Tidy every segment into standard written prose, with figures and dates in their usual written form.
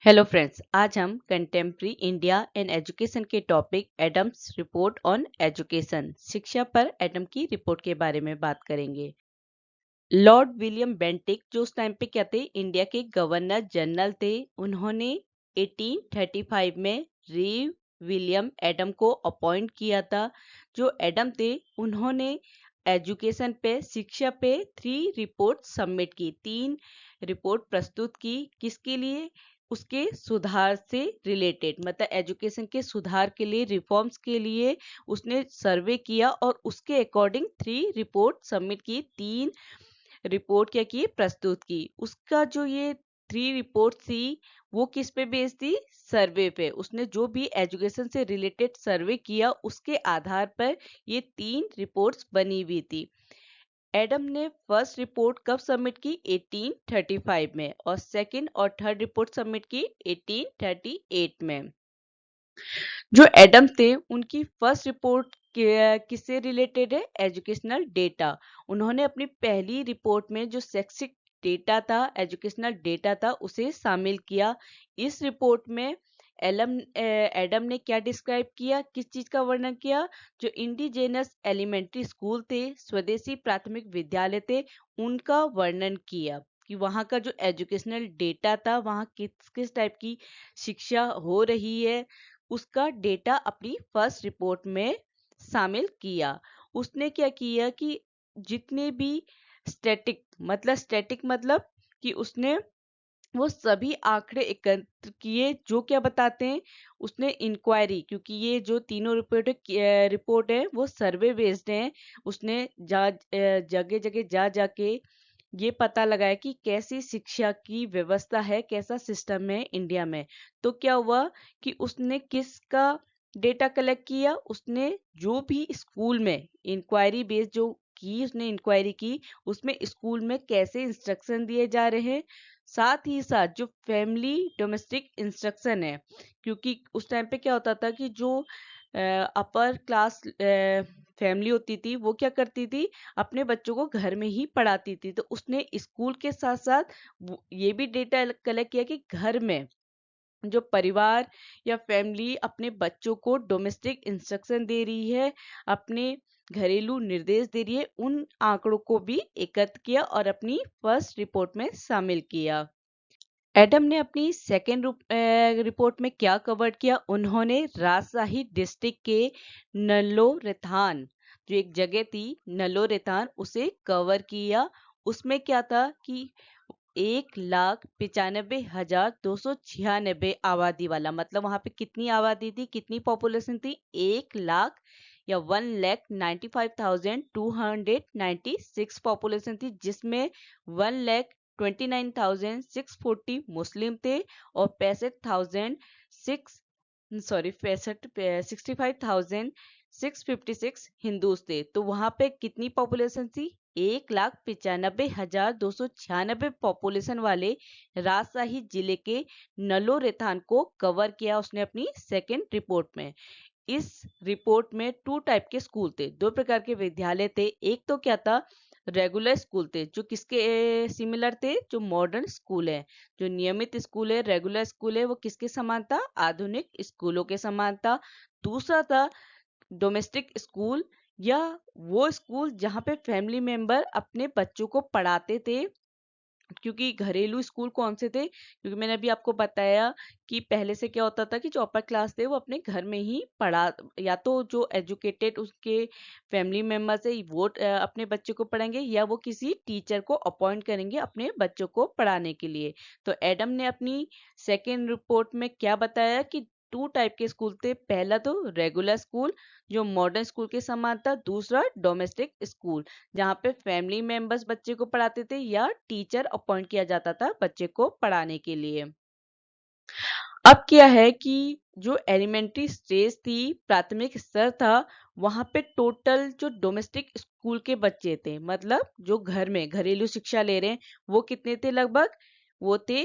Hello friends, आज हम contemporary India and education के topic Adam's report on education शिक्षा पर एडम की रिपोर्ट के बारे में बात करेंगे। लॉर्ड विलियम बेंटिक जो उस टाइम पे क्या थे, इंडिया के गवर्नर जनरल थे। उन्होंने 1835 में रीव विलियम एडम को अपॉइंट किया था। जो एडम थे उन्होंने एजुकेशन पे, शिक्षा पे 3 रिपोर्ट सबमिट की, 3 रिपोर्ट प्रस्तुत की। किसके लिए? उसके सुधार से रिलेटेड, मतलब एजुकेशन के सुधार के लिए, रिफॉर्म्स के लिए उसने सर्वे किया और उसके अकॉर्डिंग 3 रिपोर्ट सबमिट की, 3 रिपोर्ट क्या की, प्रस्तुत की। उसका जो ये 3 रिपोर्ट थी वो किस पे बेस्ड थी? सर्वे पे। उसने जो भी एजुकेशन से रिलेटेड सर्वे किया उसके आधार पर ये 3 रिपोर्ट्स बनी हुई थी। एडम ने फर्स्ट रिपोर्ट कब सबमिट की? 1835 में, और सेकंड और थर्ड रिपोर्ट सबमिट की 1838 में। जो एडम थे उनकी फर्स्ट रिपोर्ट किससे रिलेटेड है? Educational data. उन्होंने अपनी पहली रिपोर्ट में जो शैक्षिक डेटा था, एजुकेशनल डेटा था, उसे शामिल किया। इस रिपोर्ट में एडम ने क्या डिस्क्राइब किया, किस चीज का वर्णन किया? जो इंडिजेनस एलिमेंट्री स्कूल थे, स्वदेशी प्राथमिक विद्यालय थे, उनका वर्णन किया कि वहाँ का जो एजुकेशनल डेटा था, वहाँ किस किस टाइप की शिक्षा हो रही है, उसका डेटा अपनी फर्स्ट रिपोर्ट में शामिल किया। उसने क्या किया कि जितने भी स्टैटिक मतलब कि उसने वो सभी आंकड़े एकत्र किए जो क्या बताते हैं। उसने इंक्वायरी, क्योंकि ये जो तीनों रिपोर्ट है वो सर्वे बेस्ड है। उसने जगह जगह जा जाके ये पता लगाया कि कैसी शिक्षा की व्यवस्था है, कैसा सिस्टम है इंडिया में। तो क्या हुआ कि उसने किसका डेटा कलेक्ट किया? उसने जो भी स्कूल में इंक्वायरी बेस्ड जो की, उसने इंक्वायरी की उसमें स्कूल में कैसे इंस्ट्रक्शन दिए जा रहे हैं, साथ ही साथ जो फैमिली डोमेस्टिक इंस्ट्रक्शन है। क्योंकि उस टाइम पे क्या होता था कि जो अपर क्लास फैमिली होती थी वो क्या करती थी, अपने बच्चों को घर में ही पढ़ाती थी। तो उसने स्कूल के साथ साथ ये भी डेटा कलेक्ट किया कि घर में जो परिवार या फैमिली अपने बच्चों को डोमेस्टिक इंस्ट्रक्शन दे रही है, अपने घरेलू निर्देश दे रही है, उन आंकड़ों को भी एकत्र किया और अपनी फर्स्ट रिपोर्ट में शामिल किया। एडम ने अपनी सेकेंड रिपोर्ट में क्या कवर किया? उन्होंने राजशाही डिस्ट्रिक्ट के नलोरेथान, जो एक जगह थी नलोरेथान, उसे कवर किया। उसमें क्या था कि 1,95,296 आबादी वाला, मतलब वहां पे कितनी आबादी थी, कितनी पॉपुलेशन थी? 1 लाख या 1,95,296 पॉपुलेशन थी, जिसमें 1,29,640 मुस्लिम थे और 65,656 हिंदूज थे। तो वहां पे कितनी पॉपुलेशन थी? 1,95,296 पॉपुलेशन वाले राजशाही जिले के नलोरेथान को कवर किया उसने अपनी सेकेंड रिपोर्ट में। इस रिपोर्ट में 2 टाइप के स्कूल थे, 2 प्रकार के विद्यालय थे। एक तो क्या था, रेगुलर स्कूल थे, जो किसके सिमिलर थे? जो मॉडर्न स्कूल है, जो नियमित स्कूल है, रेगुलर स्कूल है, वो किसके समान था? आधुनिक स्कूलों के समान था। दूसरा था डोमेस्टिक स्कूल, या वो स्कूल जहाँ पे फैमिली मेंबर अपने बच्चों को पढ़ाते थे। क्योंकि घरेलू स्कूल कौन से थे? क्योंकि मैंने अभी आपको बताया कि पहले से क्या होता था कि जो अपर क्लास थे वो अपने घर में ही पढ़ा, या तो जो एजुकेटेड उसके फैमिली मेंबर्स है वो अपने बच्चे को पढ़ाएंगे, या वो किसी टीचर को अपॉइंट करेंगे अपने बच्चों को पढ़ाने के लिए। तो एडम ने अपनी सेकेंड रिपोर्ट में क्या बताया कि 2 टाइप के स्कूल थे। पहला तो रेगुलर स्कूल जो मॉडर्न स्कूल के समान था, दूसरा डोमेस्टिक स्कूल जहाँ पे फैमिली मेंबर्स बच्चे को पढ़ाते थे या टीचर अपॉइंट किया जाता था बच्चे को पढ़ाने के लिए। अब क्या है कि जो एलिमेंट्री स्टेज थी, प्राथमिक स्तर था, वहां पे टोटल जो डोमेस्टिक स्कूल के बच्चे थे, मतलब जो घर में घरेलू शिक्षा ले रहे हैं, वो कितने थे? लगभग वो थे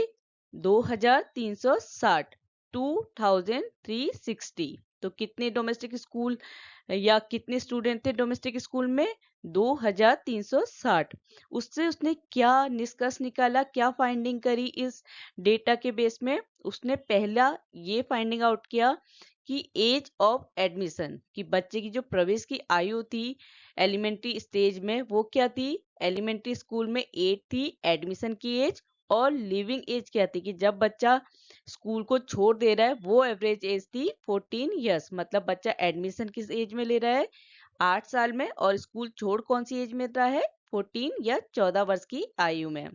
2,360, 2,360। तो कितने डोमेस्टिक स्कूल या कितने स्टूडेंट थे डोमेस्टिक स्कूल में? 2360। उससे उसने क्या निष्कर्ष निकाला, क्या फाइंडिंग करी इस डेटा के बेस में? उसने पहला ये फाइंडिंग आउट किया कि एज ऑफ एडमिशन, कि बच्चे की जो प्रवेश की आयु थी एलिमेंट्री स्टेज में वो क्या थी? एलिमेंट्री स्कूल में 8 थी एडमिशन की एज, और लिविंग एज क्या थी कि जब बच्चा स्कूल को छोड़ दे रहा है वो एवरेज एज थी 14 ईयर्स। मतलब बच्चा एडमिशन किस एज में ले रहा है? 8 साल में, और स्कूल छोड़ कौन सी एज में रहा है? 14 या 14 वर्ष की आयु में।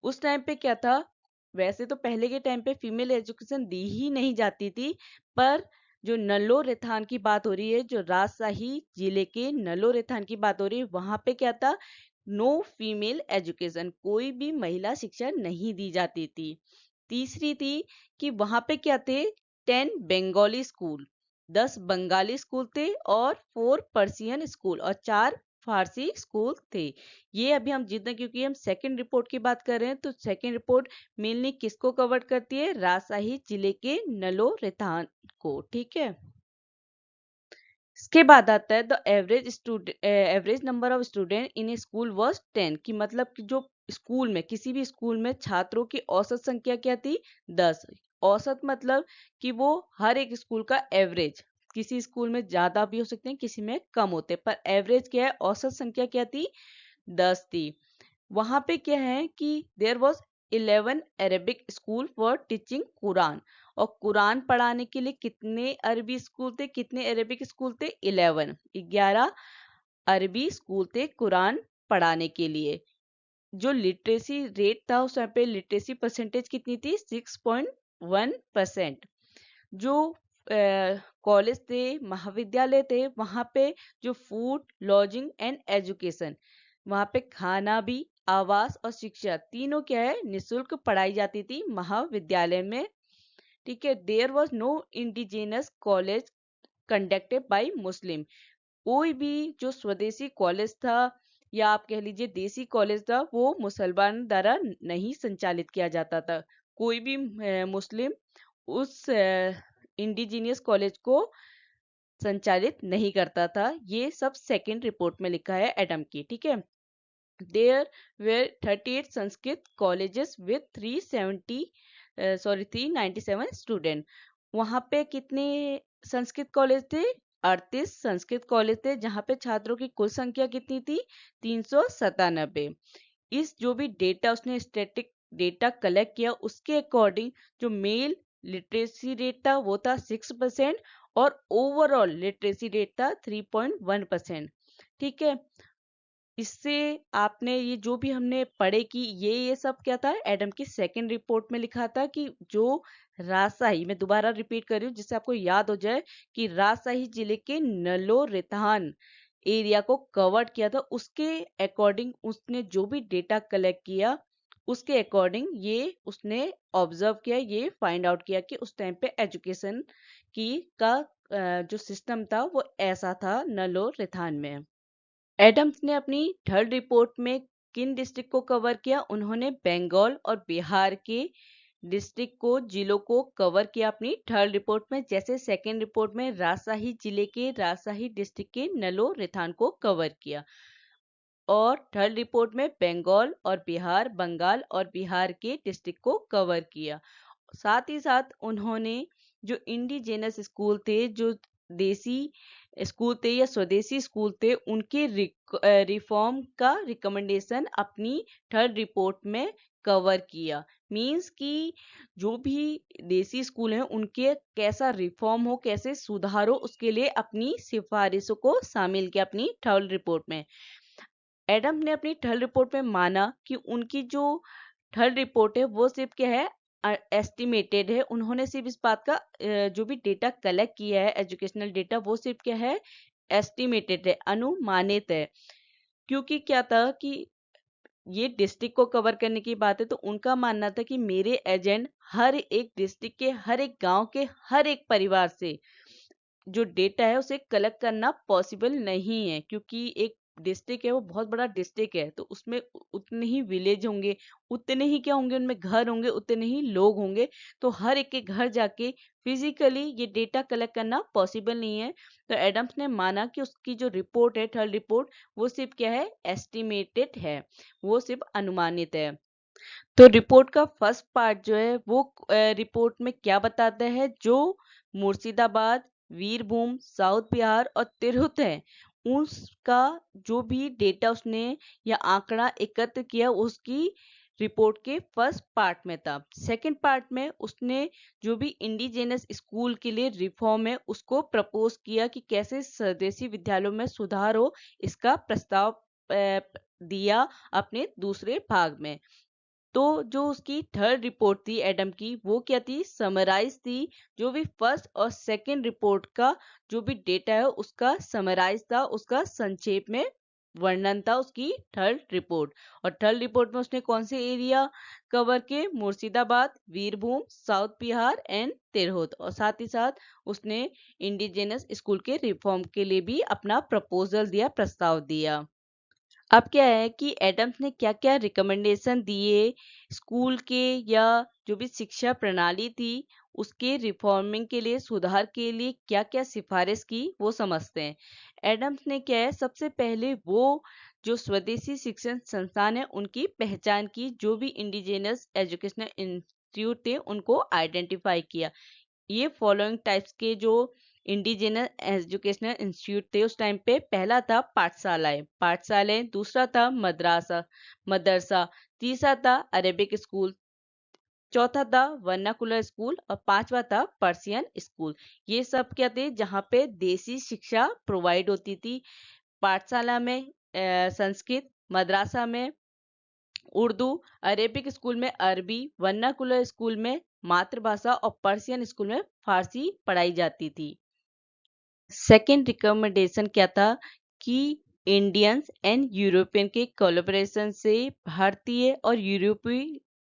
उस टाइम पे क्या था, वैसे तो पहले के टाइम पे फीमेल एजुकेशन दी ही नहीं जाती थी, पर जो नलो रेथान की बात हो रही है, जो राजशाही जिले के नलो रेथान की बात हो रही है, वहां पे क्या था? नो फीमेल एजुकेशन, कोई भी महिला शिक्षा नहीं दी जाती थी। तीसरी थी कि वहां पे क्या थे? 10 बंगाली स्कूल, 10 बंगाली स्कूल थे, और 4 पर्शियन स्कूल और 4 फारसी स्कूल थे। ये अभी हम जितना, क्योंकि हम सेकंड रिपोर्ट की बात कर रहे हैं, तो सेकंड रिपोर्ट मेनली किसको कवर करती है? राजशाही जिले के नलो रेथान को। ठीक है, इसके बाद आता है the average number of student in A school was 10, कि मतलब कि जो स्कूल में, किसी भी स्कूल में छात्रों की औसत संख्या क्या थी? 10। औसत मतलब कि वो हर एक स्कूल का एवरेज, किसी स्कूल में ज्यादा भी हो सकते हैं, किसी में कम होते हैं, पर एवरेज क्या है? औसत संख्या क्या थी? 10 थी। वहां पे क्या है कि there was 11 Arabic school for teaching Quran, और कुरान पढ़ाने के लिए कितने अरबी स्कूल थे, कितने अरेबिक स्कूल थे? 11 अरबी स्कूल थे कुरान पढ़ाने के लिए। जो लिटरेसी रेट था उस टाइम पे, लिटरेसी परसेंटेज कितनी थी? 6.1%। जो कॉलेज थे, महाविद्यालय थे, वहां पे जो फूड, लॉजिंग एंड एजुकेशन, वहां पे खाना भी, आवास और शिक्षा तीनों क्या है? निशुल्क पढ़ाई जाती थी महाविद्यालय में। ठीक है, there was no indigenous college conducted by Muslim, कोई भी जो स्वदेशी कॉलेज था या आप कह लीजिए देसी कॉलेज था, वो मुसलमान द्वारा नहीं संचालित किया जाता था। कोई भी मुस्लिम उस इंडिजीनियस कॉलेज को संचालित नहीं करता था। ये सब सेकंड रिपोर्ट में लिखा है एडम की। ठीक है, there were 38 Sanskrit colleges with 397 student. वहां पे कितने संस्कृत कॉलेज थे? 38 संस्कृत कॉलेज थे, जहां पे छात्रों की कुल संख्या कितनी थी? 397। इस जो भी डेटा उसने स्टैटिक डेटा कलेक्ट किया, उसके अकॉर्डिंग जो मेल लिटरेसी रेट था वो था 6%, और ओवरऑल लिटरेसी रेट था 3.1%। ठीक है, इससे आपने ये जो भी हमने पढ़े कि ये सब क्या था? एडम की सेकंड रिपोर्ट में लिखा था कि जो राजशाही, मैं दोबारा रिपीट कर रही हूँ जिससे आपको याद हो जाए, कि राजशाही जिले के नलो रेतान एरिया को कवर किया था, उसके अकॉर्डिंग उसने जो भी डेटा कलेक्ट किया उसके अकॉर्डिंग ये उसने ऑब्जर्व किया, ये फाइंड आउट किया कि उस टाइम पे एजुकेशन की का जो सिस्टम था वो ऐसा था नलो रेथान में। एडम्स ने अपनी थर्ड रिपोर्ट में किन डिस्ट्रिक्ट को कवर किया? उन्होंने बंगाल और बिहार के डिस्ट्रिक्ट को, जिलों को कवर किया अपनी थर्ड रिपोर्ट में। जैसे सेकेंड रिपोर्ट में राजशाही जिले के राजशाही डिस्ट्रिक्ट के नलो रेथान को कवर किया, और थर्ड रिपोर्ट में बंगाल और बिहार, बंगाल और बिहार के डिस्ट्रिक्ट को कवर किया। साथ ही साथ उन्होंने जो इंडिजेनस स्कूल थे, जो देसी स्कूल थे या स्वदेशी स्कूल थे, उनके रिफॉर्म का रिकमेंडेशन अपनी थर्ड रिपोर्ट में कवर किया। मींस कि जो भी देसी स्कूल हैं उनके कैसा रिफॉर्म हो, कैसे सुधार हो, उसके लिए अपनी सिफारिशों को शामिल किया अपनी थर्ड रिपोर्ट में। एडम ने अपनी थर्ड रिपोर्ट में माना कि उनकी जो थर्ड रिपोर्ट है वो सिर्फ क्या है? एस्टिमेटेड है। उन्होंने सिर्फ इस बात का जो भी डेटा कलेक्ट किया है एजुकेशनल डेटा, वो सिर्फ क्या है? एस्टिमेटेड है, अनुमानित है। क्योंकि क्या था कि ये डिस्ट्रिक्ट को कवर करने की बात है, तो उनका मानना था कि मेरे एजेंट हर एक डिस्ट्रिक्ट के, हर एक गांव के, हर एक परिवार से जो डेटा है उसे कलेक्ट करना पॉसिबल नहीं है, क्योंकि एक डिस्ट्रिक्ट है वो बहुत बड़ा डिस्ट्रिक्ट है, तो उसमें उतने ही विलेज होंगे, उतने ही क्या होंगे, उनमें घर होंगे, उतने ही लोग होंगे। तो हर एक के घर जाके फिजिकली ये डेटा कलेक्ट करना पॉसिबल नहीं है। तो एडम्स ने माना कि उसकी जो रिपोर्ट है, थर्ड रिपोर्ट, वो सिर्फ क्या है, एस्टिमेटेड है, वो सिर्फ अनुमानित है। तो रिपोर्ट का फर्स्ट पार्ट जो है वो रिपोर्ट में क्या बताता है, जो मुर्शिदाबाद, वीरभूम, साउथ बिहार और तिरहुत है, उसका जो भी डेटा उसने या आंकड़ा एकत्र किया उसकी रिपोर्ट के फर्स्ट पार्ट में था। सेकंड पार्ट में उसने जो भी इंडिजिनस स्कूल के लिए रिफॉर्म है उसको प्रपोज किया कि कैसे स्वदेशी विद्यालयों में सुधार हो, इसका प्रस्ताव दिया अपने दूसरे भाग में। तो जो उसकी थर्ड रिपोर्ट थी एडम की, वो क्या थी, समराइज थी। जो भी फर्स्ट और सेकंड रिपोर्ट का जो भी डेटा है उसका समराइज था, उसका संक्षेप में वर्णन था उसकी थर्ड रिपोर्ट। और थर्ड रिपोर्ट में उसने कौन से एरिया कवर किए, मुर्शिदाबाद, वीरभूम, साउथ बिहार एंड तिरहुत। और साथ ही साथ उसने इंडिजिनस स्कूल के रिफॉर्म के लिए भी अपना प्रपोजल दिया, प्रस्ताव दिया। अब क्या है कि एडम्स ने क्या क्या रिकमेंडेशन दिए स्कूल के या जो भी शिक्षा प्रणाली थी उसके रिफॉर्मिंग के लिए, सुधार के लिए क्या क्या सिफारिश की, वो समझते हैं। एडम्स ने क्या है, सबसे पहले वो जो स्वदेशी शिक्षण संस्थान है उनकी पहचान की, जो भी इंडिजिनस एजुकेशनल इंस्टीट्यूट थे उनको आइडेंटिफाई किया। ये फॉलोइंग टाइप्स के जो इंडिजिनस एजुकेशनल इंस्टीट्यूट थे उस टाइम पे, पहला था पाठशालाएं, दूसरा था मदरसा, तीसरा था अरेबिक स्कूल, चौथा था वर्नाकुलर स्कूल और पांचवा था पर्सियन स्कूल। ये सब क्या थे, जहाँ पे देसी शिक्षा प्रोवाइड होती थी। पाठशाला में संस्कृत, मदरसा में उर्दू, अरेबिक स्कूल में अरबी, वर्नाकुलर स्कूल में मातृभाषा और पर्सियन स्कूल में फारसी पढ़ाई जाती थी। सेकेंड रिकमेंडेशन क्या था कि इंडियंस एंड यूरोपियन के कोलैबोरेशन से, भारतीय और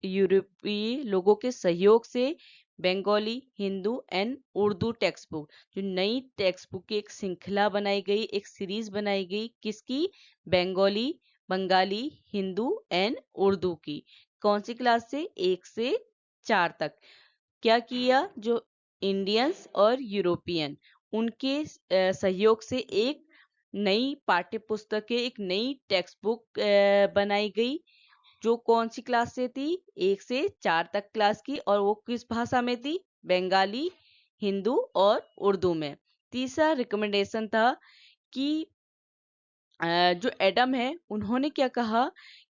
यूरोपीय लोगों के सहयोग से Bengali, Hindu and Urdu text book, जो नई टेक्स्ट बुक की एक श्रृंखला बनाई गई, एक सीरीज बनाई गई, किसकी, बंगाली, हिंदू एंड उर्दू की। कौन सी क्लास से, 1 से 4 तक। क्या किया, जो इंडियंस और यूरोपियन उनके सहयोग से एक नई पाठ्य पुस्तकें, एक नई टेक्स्ट बुक बनाई गई, जो कौन सी क्लास से थी, 1 से 4 तक क्लास की, और वो किस भाषा में थी, बंगाली, हिंदू और उर्दू में। तीसरा रिकमेंडेशन था कि जो एडम है उन्होंने क्या कहा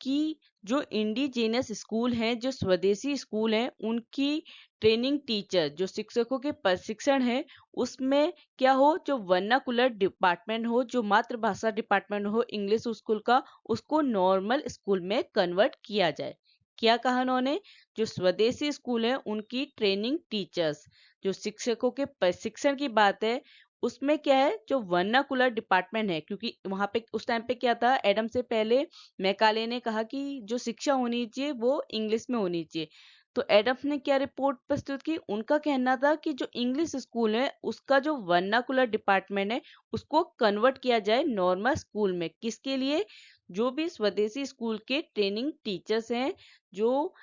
कि जो इंडिजिनस स्कूल हैं, जो स्वदेशी स्कूल हैं, उनकी ट्रेनिंग टीचर, जो शिक्षकों के प्रशिक्षण है, उसमें क्या हो, जो वर्नाकुलर डिपार्टमेंट हो, जो मातृभाषा डिपार्टमेंट हो इंग्लिश स्कूल का, उसको नॉर्मल स्कूल में कन्वर्ट किया जाए। क्या कहा उन्होंने, जो स्वदेशी स्कूल है उनकी ट्रेनिंग टीचर्स, जो शिक्षकों के प्रशिक्षण की बात है, उसमें क्या है, जो वर्नाकुलर डिपार्टमेंट है, क्योंकि वहां पे उस टाइम पे क्या था, एडम से पहले मैकाले ने कहा कि जो शिक्षा होनी चाहिए वो इंग्लिश में होनी चाहिए। तो एडम्स ने क्या रिपोर्ट प्रस्तुत की, उनका कहना था कि जो इंग्लिश स्कूल है उसका जो वर्नाकुलर डिपार्टमेंट है उसको कन्वर्ट किया जाए नॉर्मल स्कूल में। किसके लिए, जो भी स्वदेशी स्कूल के ट्रेनिंग टीचर्स हैं, जो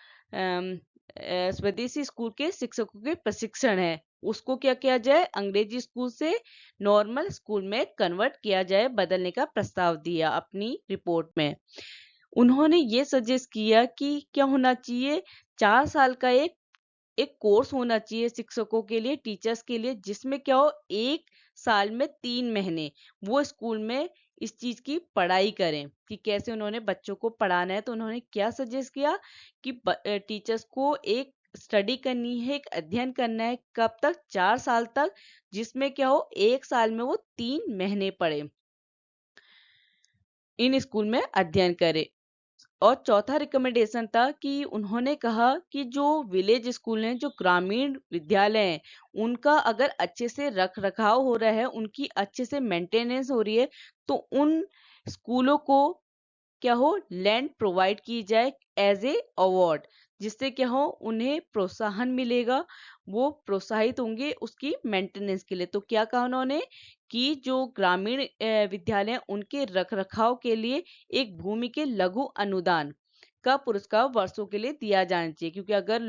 स्वदेशी स्कूल के शिक्षकों के प्रशिक्षण है, उसको क्या किया जाए, अंग्रेजी स्कूल से नॉर्मल स्कूल में कन्वर्ट किया जाए, बदलने का प्रस्ताव दिया अपनी रिपोर्ट में। उन्होंने ये सजेस्ट किया कि क्या होना चाहिए, 4 साल का एक एक कोर्स होना चाहिए शिक्षकों के लिए, टीचर्स के लिए, जिसमें क्या हो, 1 साल में 3 महीने वो स्कूल में इस चीज की पढ़ाई करें कि कैसे उन्होंने बच्चों को पढ़ाना है। तो उन्होंने क्या सजेस्ट किया कि टीचर्स को एक स्टडी करनी है, एक अध्ययन करना है, कब तक, 4 साल तक, जिसमें क्या हो, 1 साल में वो 3 महीने पढ़े, इन स्कूल में अध्ययन करे। और चौथा रिकमेंडेशन था कि उन्होंने कहा कि जो विलेज स्कूल हैं, जो ग्रामीण विद्यालय हैं, उनका अगर अच्छे से रख रखाव हो रहा है, उनकी अच्छे से मेंटेनेंस हो रही है, तो उन स्कूलों को क्या हो, लैंड प्रोवाइड की जाए एज ए अवार्ड, जिससे क्या हो, उन्हें प्रोत्साहन मिलेगा, वो प्रोत्साहित होंगे उसकी मेंटेनेंस के लिए। तो क्या कहा उन्होंने कि जो ग्रामीण विद्यालय हैं, उनके रखरखाव के लिए एक भूमि के लघु अनुदान का पुरस्कार वर्षों के लिए दिया जाना चाहिए, क्योंकि अगर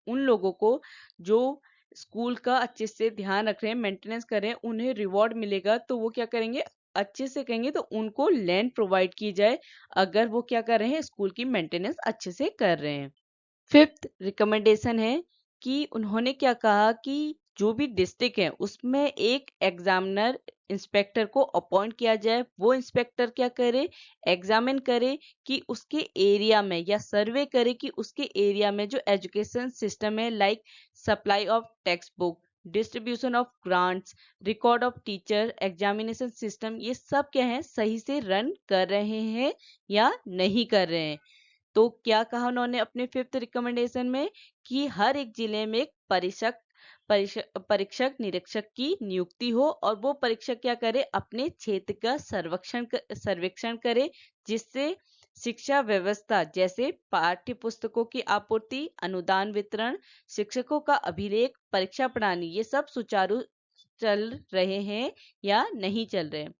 उन लोगों को जो स्कूल का अच्छे से ध्यान रख रहे हैं, मेंटेनेंस कर रहे हैं, उन्हें रिवॉर्ड मिलेगा तो वो क्या करेंगे, अच्छे से कहेंगे, तो उनको लैंड प्रोवाइड की जाए अगर वो क्या कर रहे हैं, स्कूल की मेंटेनेंस अच्छे से कर रहे हैं। फिफ्थ रिकमेंडेशन है कि उन्होंने क्या कहा कि जो भी डिस्ट्रिक्ट है उसमें एक एग्जामिनर इंस्पेक्टर को अपॉइंट किया जाए। वो इंस्पेक्टर क्या करे, एग्जामिन करे कि उसके एरिया में, या सर्वे करे कि उसके एरिया में जो एजुकेशन सिस्टम है, like supply of text book, distribution of grants, record of teacher, examination system, ये सब क्या है, सही से रन कर रहे हैं या नहीं कर रहे हैं। तो क्या कहा उन्होंने अपने फिफ्थ रिकमेंडेशन में कि हर एक जिले में एक परीक्षक निरीक्षक की नियुक्ति हो, और वो परीक्षक क्या करे, अपने क्षेत्र का सर्वेक्षण करे, जिससे शिक्षा व्यवस्था जैसे पाठ्य पुस्तकों की आपूर्ति, अनुदान वितरण, शिक्षकों का अभिलेख, परीक्षा प्रणाली, ये सब सुचारू चल रहे हैं या नहीं चल रहे हैं।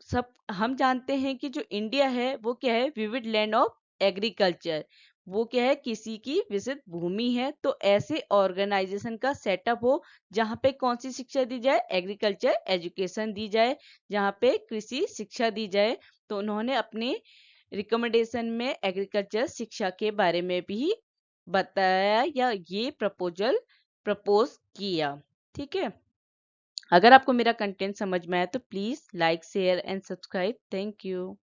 सब हम जानते हैं कि जो इंडिया है वो क्या है, विविड लैंड ऑफ एग्रीकल्चर। वो क्या है, किसी की विशिष्ट भूमि है। तो ऐसे ऑर्गेनाइजेशन का सेटअप हो जहाँ पे कौन सी शिक्षा दी जाए, एग्रीकल्चर एजुकेशन दी जाए, जहाँ पे कृषि शिक्षा दी जाए। तो उन्होंने अपने रिकमेंडेशन में एग्रीकल्चर शिक्षा के बारे में भी बताया, या ये प्रपोज किया। ठीक है, अगर आपको मेरा कंटेंट समझ में आया तो please like share and subscribe. Thank you.